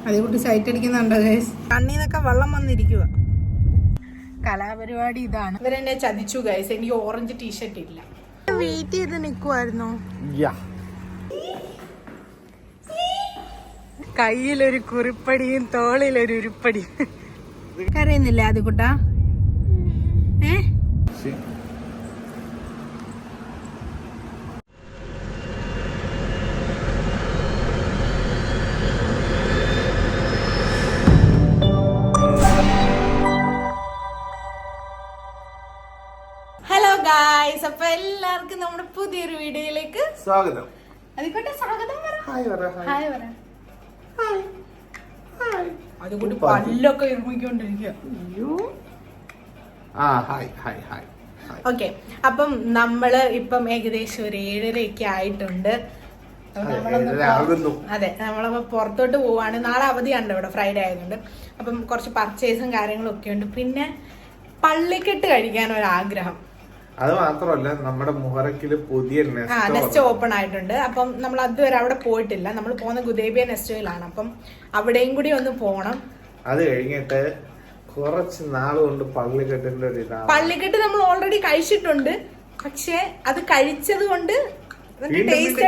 അതുകൂട്ടി site അടിക്കുന്നുണ്ടോ guys? കണ്ണീന്നൊക്കെ വെള്ളം വന്നിരിക്കുക. കലാപരിപാടി ഇതാണ്. ഇവരെന്നെ ചതിച്ചു ഗൈസ്. എനിക്ക് ഓറഞ്ച് ടീഷർട്ട് ഇല്ല. വെയിറ്റ് ചെയ്ത് നിക്കുവായിരുന്നു. കയ്യിലൊരു കുറിപ്പടിയും തോളിലൊരു ഉരുപ്പടിയും. കരയുന്നില്ല അത് കുട്ടാ? ഹലോ ഗായ്സ്, അപ്പൊ എല്ലാവർക്കും നമ്മുടെ പുതിയൊരു വീഡിയോയിലേക്ക് സ്വാഗതം. അതിക്കോട്ടെ, സ്വാഗതം പറ. ഹായ് പറ. അതുകൊണ്ട് പല്ലൊക്കെ ഇറങ്ങിക്കൊണ്ടിരിക്കുക. ഓക്കെ, അപ്പം നമ്മള് ഇപ്പം ഏകദേശം ഒരു 7:30 ആയിട്ടുണ്ട്. അതെ, നമ്മളപ്പോ പുറത്തോട്ട് പോവാണ്. നാളെ അവധിയാണ് ഇവിടെ, ഫ്രൈഡേ ആയതുകൊണ്ട്. അപ്പം കുറച്ച് പർച്ചേസും കാര്യങ്ങളും ഒക്കെ ഉണ്ട്. പിന്നെ പള്ളിക്കെട്ട് കഴിക്കാൻ ഒരാഗ്രഹം. അത് മാത്രമല്ല, നമ്മുടെ മുഹറക്കില് പുതിയ നെസ്റ്റ് ഓപ്പൺ ആയിട്ടുണ്ട്. അപ്പം നമ്മൾ അതുവരെ അവിടെ പോയിട്ടില്ല. നമ്മൾ പോകുന്ന ഗുദേബിയ നെസ്റ്റോയിലാണ്. അപ്പം അവിടെയും കൂടി ഒന്ന് പോണം. അത് കഴിഞ്ഞിട്ട് കുറച്ച് നാൾ കൊണ്ട് പള്ളിക്കെട്ടിന്റെ ഒരു ഇതാണ്. പള്ളിക്കെട്ട് നമ്മൾ ഓൾറെഡി കഴിച്ചിട്ടുണ്ട്. പക്ഷെ അത് കഴിച്ചത് കൊണ്ട് ടേസ്റ്റ്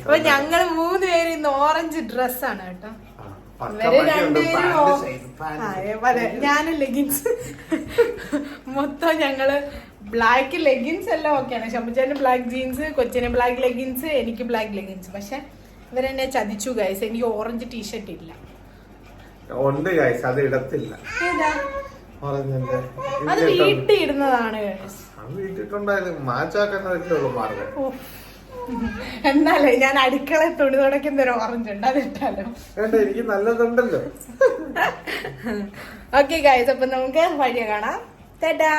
അപ്പൊ ഞങ്ങള് 3 പേര് ഇന്ന് ഓറഞ്ച് ഡ്രസ്സാണ് കേട്ടോ. ഞാനും ലെഗിൻസ്. മൊത്തം ഞങ്ങള് ബ്ലാക്ക് ലെഗിൻസ് എല്ലാം ഓക്കെയാണ്. ശമ്പുചാന് ബ്ലാക്ക് ജീൻസ്, കൊച്ചിന് ബ്ലാക്ക് ലെഗിൻസ്, എനിക്ക് ബ്ലാക്ക് ലെഗിൻസ്. പക്ഷെ ഇവരെന്നെ ചതിച്ചു ഗൈസ്. എനിക്ക് ഓറഞ്ച് ടീഷർട്ട് ഇല്ല. ഉണ്ട് ഗൈസ്, അത് ഇടത്തില്ല. അത് വീട്ടിൽ ഇടുന്നതാണ് ഗൈസ്. വീട്ടിട്ടുണ്ടായാലും മാച്ചാക്കുന്നതൊക്കെ ഉള്ളു മാർഗം. എന്നാലേ ഞാൻ അടുക്കള തുണി തുടക്കുന്ന ഒരു ഓറഞ്ച് ഉണ്ട്, അത് ഇട്ടാലോ? എനിക്ക് നല്ലതുണ്ടല്ലോ. ഓക്കെ ഗൈസ്, അപ്പൊ നമുക്ക് വഴിയെ കാണാം. ടാറ്റാ.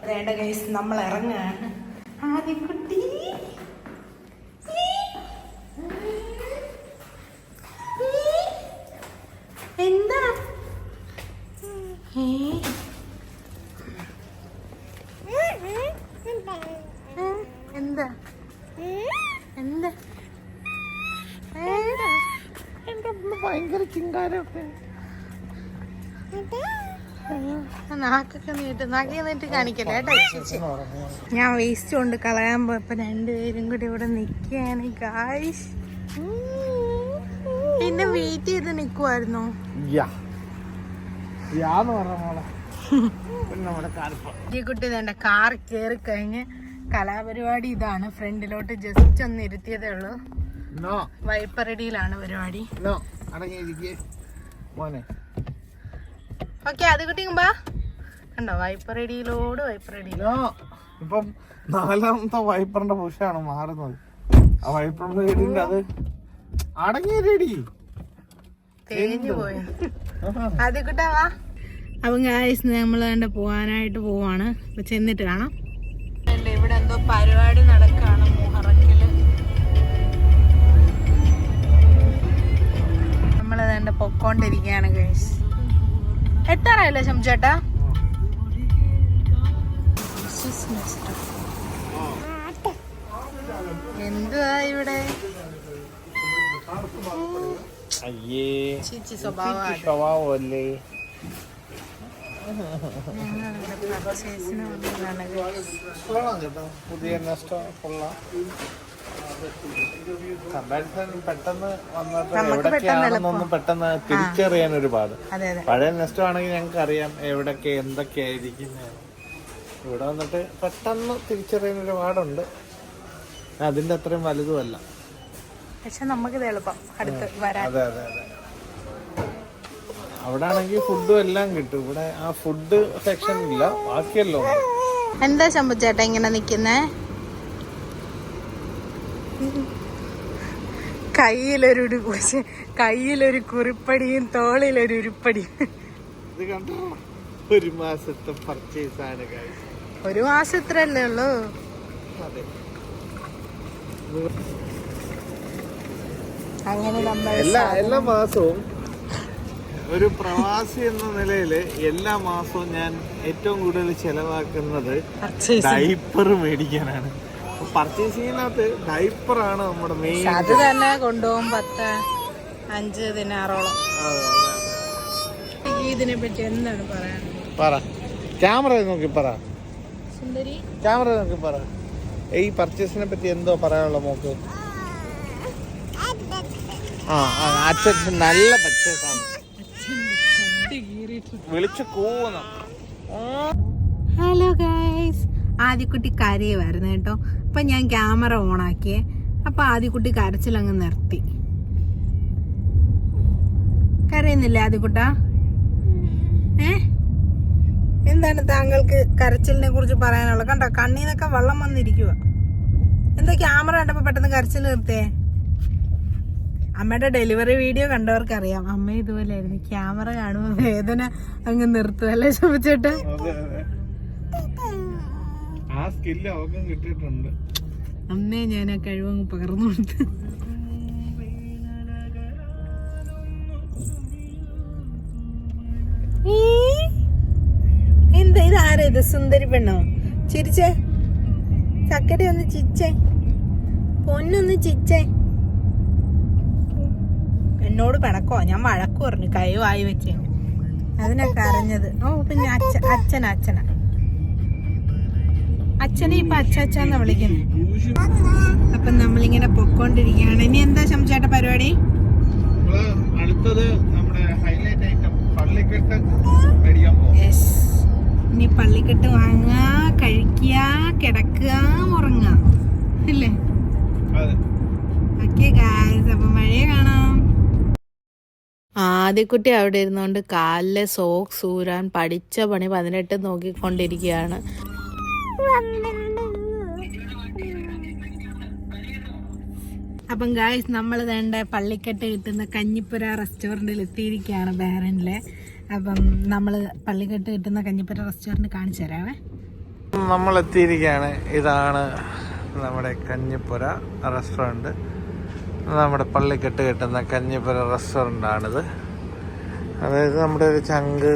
വേണ്ട ഗൈസ്, നമ്മൾ ഇറങ്ങാണ്. ആദ്യക്കുട്ടി എന്താ എന്താ എന്താ എന്റെ ഭയങ്കര ചിങ്കാരൊക്കെ. നാക്കൊക്കെ നീട്ട് കാണിക്കല്ലേ കേട്ടോ. ഞാൻ വേസ്റ്റ് കൊണ്ട് കളയാൻ പോയപ്പോ 2 പേരും കൂടി ഇവിടെ നിക്കാണ് ഗായ്സ്. എന്നെ വെയിറ്റ് ചെയ്ത് നിക്കുവായിരുന്നു. കുട്ടി എന്റെ കാർ കേറി കഴിഞ്ഞ് കലാപരിപാടി ഇതാണ്. ഫ്രണ്ടിലോട്ട് ജസ്റ്റ് ഒന്ന് ഇരുത്തിയതേ ഉള്ളൂ. വൈപ്പറടിയിലാണ് പരിപാടി. ഓക്കെ, അത് കുട്ടിക്കുമ്പോ കണ്ടോ, വൈപ്പറടിയിലോട് വൈപ്പറടിയിലോ. ഇപ്പം 4ാമത്തെ വൈപ്പറിന്റെ പുഷാണ് മാറുന്നത്. ആ വൈപ്പറിന്റെ വീടിന്റെ അത് അടങ്ങിയടി തേഞ്ഞു പോയി. അത് കുട്ടാ വാ. അപ്പം ഗായ്സ്, നമ്മൾ കണ്ട പോവാനായിട്ട് പോവാണ്. അപ്പൊ ചെന്നിട്ട് കാണാം. ഇവിടെ എന്തോ പരിപാടി നടക്കാണ് മുഹറക്കില്. നമ്മളതെന്റെ പൊക്കോണ്ടിരിക്കയാണ് ഗൈസ്. എത്താറായില്ലേ ശംചേട്ടാ? എന്തുവാ ഇവിടെ? ചീച്ചി സ്വഭാവല്ലേ. പുതിയ നെസ്റ്റോ കൊള്ളാം. പെട്ടെന്ന് വന്നിട്ട് എവിടൊക്കെയാണെന്നൊന്നും പെട്ടെന്ന് തിരിച്ചറിയാൻ ഒരുപാട്. പഴയ നെസ്റ്റോ ആണെങ്കിൽ ഞങ്ങൾക്ക് അറിയാം എവിടൊക്കെ എന്തൊക്കെയായിരിക്കും. ഇവിടെ വന്നിട്ട് പെട്ടെന്ന് തിരിച്ചറിയാൻ ഒരുപാടുണ്ട്. അതിന്റെ അത്രയും വലുതുമല്ല, പക്ഷെ നമുക്ക് എളുപ്പം അടുത്ത് വരാൻ. അതെ അതെ അതെ. അവിടെ ആണെങ്കിൽ ഫുഡും എല്ലാം കിട്ടും. ഇവിടെ ആ ഫുഡ് സെക്ഷൻ ഇല്ല, ബാക്കിയല്ലോ. എന്താ ശംഭുചേട്ടാ ഇങ്ങനെ നിക്കുന്നേ? കയ്യിലൊരു കുറിപ്പടിയും തോളിലൊരു ഉരുപ്പടിയും. ഇത് കണ്ടോ, 1 മാസത്തെ പർച്ചേസ് ആണ്. 1 മാസം ഇത്രല്ലേ ഉള്ളൂ. അതെ, അങ്ങനെ നമ്മൾ എല്ലാ മാസവും ഒരു പ്രവാസി എന്ന നിലയിൽ എല്ലാ മാസവും ഞാൻ ഏറ്റവും കൂടുതൽ ചെലവാക്കുന്നത് ഡൈപ്പർ മേടിക്കാനാണ്. പർച്ചേസിങ്ങിനകത്ത് ഡൈപ്പറാണ് നമ്മുടെ മെയിൻ. അത് തന്നെ കൊണ്ടുപോകും 5 ദിനാറോളം. ഇതിനെ പറ്റി എന്താണ് പറയാനുള്ളത്? പറ, ക്യാമറ നോക്കി പറ. സുന്ദരി, ക്യാമറ നോക്കി പറ. ഈ പർച്ചേസിനെ പറ്റി എന്തോ പറയാനുള്ള മോക്ക്? അച്ഛൻ നല്ല പർച്ചേസാണ്. വിളിച്ചു കൂവണം. ഹലോ ഗൈസ്, ആദ്യക്കുട്ടി കരയുമായിരുന്നു കേട്ടോ. അപ്പൊ ഞാൻ ക്യാമറ ഓണാക്കിയേ. അപ്പൊ ആദ്യക്കുട്ടി കരച്ചിലങ്ങ് നിർത്തി. കരയുന്നില്ലേ ആദ്യക്കുട്ട? എന്താണ് താങ്കൾക്ക് കരച്ചിലിനെ കുറിച്ച് പറയാനുള്ളത്? കണ്ടോ, കണ്ണീന്നൊക്കെ വെള്ളം വന്നിരിക്കുക. എന്താ ക്യാമറ കണ്ടപ്പോ പെട്ടെന്ന് കരച്ചിൽ നിർത്തേ? അമ്മയുടെ ഡെലിവറി വീഡിയോ കണ്ടവർക്കറിയാം, അമ്മ ഇതുപോലെ ആയിരുന്നു. ക്യാമറ കാണുമ്പോ വേദന അങ്ങ് നിർത്തും അല്ലേ ശോഭിച്ചേട്ടാ? ആ സ്കില്ല് അവർക്ക് കിട്ടിയിട്ടുണ്ട്. അന്നേ ഞാൻ ആ കഴിവങ്ങ് പകർന്നു കൊടുത്തു. എന്താ ഇത്? ആരാ ഇത്? സുന്ദരി പെണ്ണോ? ചിരിച്ചേ, ചക്കര ഒന്ന് ചിരിച്ചേ, പൊന്നൊന്ന് ചിരിച്ചേ. എന്നോട് പിണക്കോ? ഞാൻ വഴക്ക് പറഞ്ഞു, കൈവായി വെച്ചേ. അതിനൊക്കെ അറിഞ്ഞത്. ഓ പിന്നെ അച്ഛനെ ഇപ്പൊ അച്ചാച്ചാന്നാ വിളിക്കുന്നത്. അപ്പൊ നമ്മളിങ്ങനെ പൊക്കോണ്ടിരിക്കുകയാണ്. ഇനി എന്താ ശംചേട്ട പരിപാടി? അടുത്തത് നമ്മുടെ ഹൈലൈറ്റ് ഐറ്റം പള്ളിക്കെട്ട് മേടിക്കാൻ പോകും. ഇനി പള്ളിക്കെട്ട് വാങ്ങുക, കഴിക്കുക, കിടക്കുക, ഉറങ്ങുക അല്ലേ? ഓക്കേ ഗായ്സ്, അപ്പൊ മഴയെ കാണാം. ആദ്യക്കുട്ടി അവിടെ ഇരുന്നോണ്ട് കാലിലെ സോക്സ് ഊരാൻ പഠിച്ച പണി 18 നോക്കിക്കൊണ്ടിരിക്കുകയാണ്. അപ്പം ഗായ്സ്, നമ്മൾ വേണ്ട പള്ളിക്കെട്ട് കിട്ടുന്ന കഞ്ഞിപ്പുര റെസ്റ്റോറൻറ്റിൽ എത്തിയിരിക്കുകയാണ് ബഹ്റൈനിലെ. അപ്പം നമ്മൾ പള്ളിക്കെട്ട് കിട്ടുന്ന കഞ്ഞിപ്പുര റെസ്റ്റോറൻറ്റ് കാണിച്ചു തരാവേ. നമ്മൾ എത്തിയിരിക്കുകയാണ്. ഇതാണ് നമ്മുടെ കഞ്ഞിപ്പുര റെസ്റ്റോറൻറ്റ്. നമ്മുടെ പള്ളിക്കെട്ട് കിട്ടുന്ന കഞ്ഞിപ്പുര റെസ്റ്റോറൻ്റാണിത്. അതായത് നമ്മുടെ ഒരു ചങ്ക്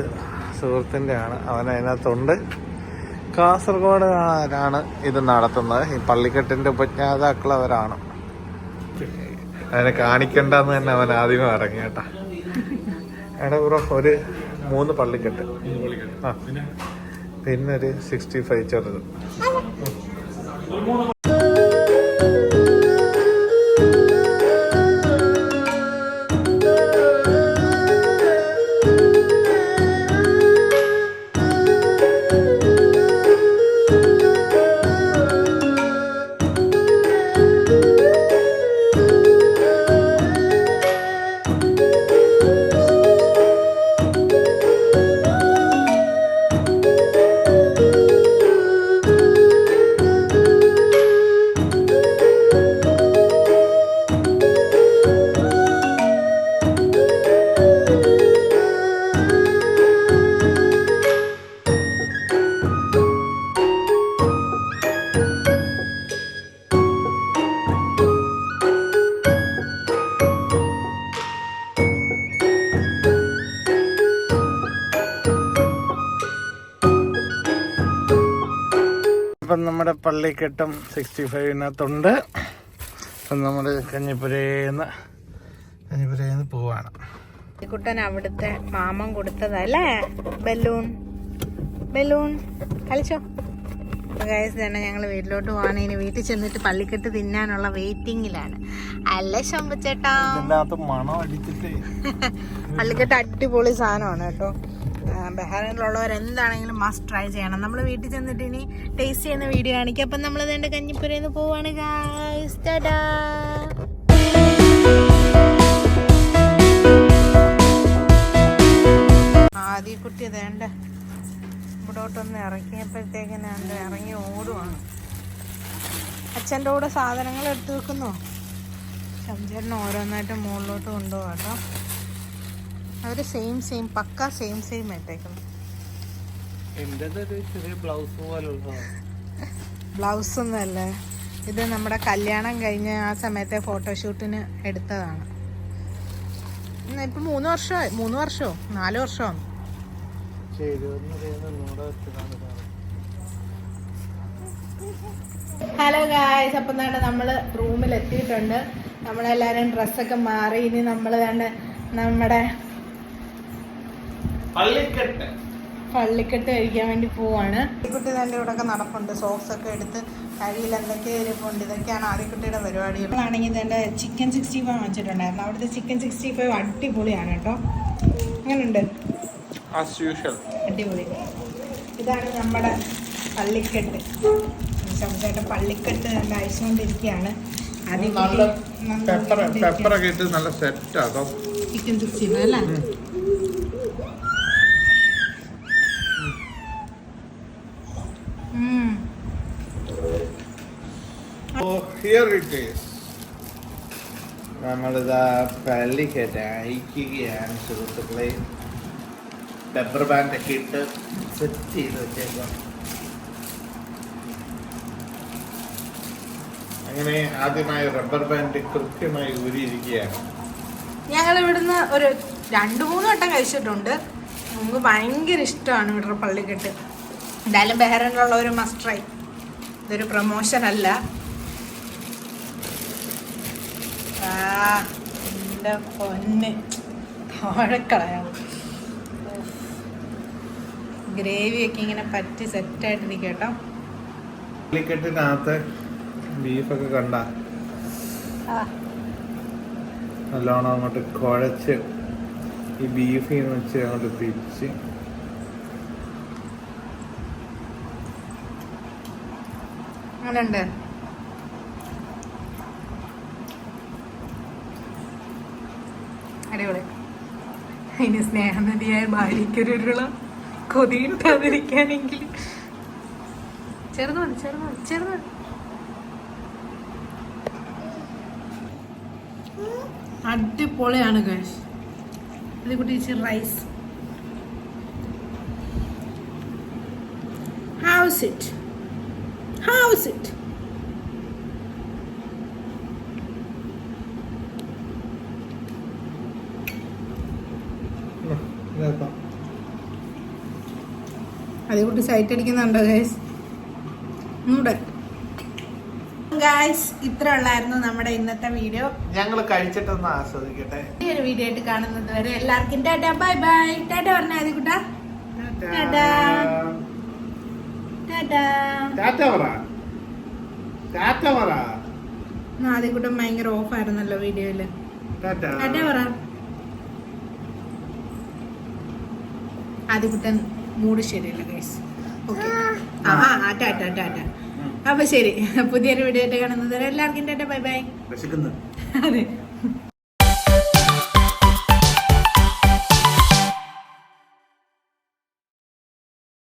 സുഹൃത്തിൻ്റെ ആണ്, അവൻ അതിനകത്തുണ്ട്. കാസർഗോഡാണ് ഇത് നടത്തുന്നത്. ഈ പള്ളിക്കെട്ടിൻ്റെ ഉപജ്ഞാതാക്കൾ അവരാണ്. അതിനെ കാണിക്കണ്ടെന്ന് തന്നെ അവൻ ആദ്യമേ ഇറങ്ങി കേട്ടാ. എടാ ബ്രോ, ഒരു 3 പള്ളിക്കെട്ട്, പിന്നെ ഒരു 65 ചെറുത്. ഇപ്പം നമ്മുടെ പള്ളിക്കെട്ടും 65-നകത്തുണ്ട്. അപ്പം നമ്മൾ കഞ്ഞിപ്പുരേന്ന് പോവാണ്. കുട്ടൻ അവിടുത്തെ മാമൻ കൊടുത്തതല്ലേ ബലൂൺ കളിച്ചോ. ഗൈസ് തന്നെ ഞങ്ങൾ വീട്ടിലോട്ട് പോവാണ്. ഇനി വീട്ടിൽ ചെന്നിട്ട് പള്ളിക്കെട്ട് തിന്നാനുള്ള വെയിറ്റിംഗിലാണ്. അല്ലേ ശംഭുച്ചേട്ടാ? മണം അടിച്ചിട്ടേ. പള്ളിക്കെട്ട് അടിപൊളി സാധനമാണ് കേട്ടോ. ബഹ്റൈനിലുള്ളവർ എന്താണെങ്കിലും മസ്റ്റ് ട്രൈ ചെയ്യണം. നമ്മൾ വീട്ടിൽ ചെന്നിട്ട് ഇനി ടേസ്റ്റ് ചെയ്യുന്ന വീഡിയോ കാണിക്കാം. അപ്പം നമ്മൾ ഇതിൻ്റെ കഞ്ഞിപ്പുരയിൽ നിന്ന് പോവാണ് ഗൈസ്. ടാറ്റാ. ആദ്യ കുട്ടി വേണ്ട ഇവിടോട്ടൊന്ന് ഇറങ്ങിയപ്പോഴത്തേക്കിന് ഇറങ്ങി ഓടുവാണ്. അച്ഛൻ്റെ കൂടെ സാധനങ്ങൾ എടുത്തു വെക്കുന്നോ? ശംചേട്ടന് ഓരോന്നായിട്ട് മുകളിലോട്ട് കൊണ്ടുപോകാം കേട്ടോ. അവർ സെയിം പക്ക സെയിം ഇട്ടേക്കുന്നു. ബ്ലൗസ് ഒന്നും അല്ലേ ഇത്, നമ്മുടെ കല്യാണം കഴിഞ്ഞ ആ സമയത്തെ ഫോട്ടോഷൂട്ടിന് എടുത്തതാണ്. ഇപ്പൊ 3 വർഷമായി 3 വർഷമോ 4 വർഷമോ. ഹലോ ഗായ്സ്, അപ്പം തന്നെ നമ്മള് റൂമിൽ എത്തിയിട്ടുണ്ട്. നമ്മളെല്ലാരും ഡ്രസ്സൊക്കെ മാറി. ഇനി നമ്മൾ തന്നെ നമ്മുടെ പള്ളിക്കെട്ട് കഴിക്കാൻ വേണ്ടി പോവാണ്. ആദ്യക്കുട്ടി തന്നെ ഇവിടെ ഒക്കെ നടപ്പുണ്ട്. സോക്സ് ഒക്കെ എടുത്ത് കഴിയിൽ എന്തൊക്കെ ഇരിപ്പുണ്ട്. ഇതൊക്കെയാണ് ആദ്യക്കുട്ടിയുടെ പരിപാടികൾ. ആണെങ്കിൽ തന്നെ ചിക്കൻ 65 വെച്ചിട്ടുണ്ടായിരുന്നു. അവിടുത്തെ ചിക്കൻ 65 അടിപൊളിയാണ് കേട്ടോ. അങ്ങനെയുണ്ട്, അടിപൊളി. ഇതാണ് നമ്മുടെ പള്ളിക്കെട്ട്. ചേട്ടൻ പള്ളിക്കെട്ട് നല്ല അയച്ചുകൊണ്ടിരിക്കുകയാണ്. ചിക്കൻ 65 അല്ലേ? നമ്മളിതാ പള്ളിക്കെട്ട് അയക്കുകയാണ് സുഹൃത്തുക്കളെ. റബ്ബർ ബാൻഡ് ഒക്കെ ഇട്ട് സെറ്റ് ചെയ്ത് വെച്ചേക്കാം. അങ്ങനെ ആദ്യമായി റബ്ബർ ബാൻഡ് കൃത്യമായി ഊരിയിരിക്കുകയാണ്. ഞങ്ങൾ ഇവിടുന്ന് ഒരു 2-3 വട്ടം കഴിച്ചിട്ടുണ്ട്. നമുക്ക് ഭയങ്കര ഇഷ്ടമാണ് ഇവിടുത്തെ പള്ളിക്കെട്ട്. എന്തായാലും ബഹ്റൈനിലുള്ള ഒരു മസ്റ്റ് ട്രൈ. ഇതൊരു പ്രൊമോഷൻ അല്ല. എൻ്റെ പൊന്ന് താഴെക്കളയാം. ഗ്രേവിയൊക്കെ ഇങ്ങനെ പറ്റി സെറ്റായിട്ടിരിക്കും കേട്ടോ. പള്ളിക്കെട്ടിനകത്ത് ബീഫൊക്കെ കണ്ട നല്ലോണം അങ്ങോട്ട് കുഴച്ച് ഈ ബീഫിൽ വെച്ച് അങ്ങോട്ട് തിരിച്ച് അങ്ങനെയുണ്ട്. അടിപൊളി. ഇനി സ്നേഹനദിയായ ഭാര്യയ്ക്കൊരുള്ള കൊതിയിട്ടാതിരിക്കാനെങ്കിൽ ചെറുത് മതി, ചെറുത് മതി, ചെറുത് മതി. അടിപൊളിയാണ് ഗൈസ്. ഇത് കൂട്ടി rice. How's it, how's it. അതേ കൂട്ടി സൈറ്റ് അടിക്കുന്നുണ്ടോ ഗൈസ്? ഒന്നൂടെ ഗൈസ്, ഇത്ര ഉള്ളായിരുന്നു നമ്മുടെ ഇന്നത്തെ വീഡിയോ. ഞങ്ങൾ കഴിച്ചിട്ടൊന്ന് ആസ്വദിക്കട്ടെ. ഈ ഒരു വീഡിയോ ആയിട്ട് കാണുന്നത് വരെ എല്ലാവർക്കും ടാറ്റ, ബൈ ബൈ. ടാറ്റ പറഞ്ഞ ആദ്യ കുട്ടാ. ടാറ്റ ടാറ്റ. ആദ്യകൂട്ടം ഭയങ്കര ഓഫ് ആയിരുന്നല്ലോ വീഡിയോയില്. ടാറ്റ പറ. ആദ്യകുട്ടൻ മൂഡ് ശരിയല്ല ഗൈസ്. ഓക്കെ, ടാറ്റ ടാറ്റ. അപ്പൊ ശരി, പുതിയൊരു വീഡിയോ ആയിട്ട് കാണുന്നത് വരെ എല്ലാവർക്കും ടാറ്റ, ബൈ ബൈ. അതെ.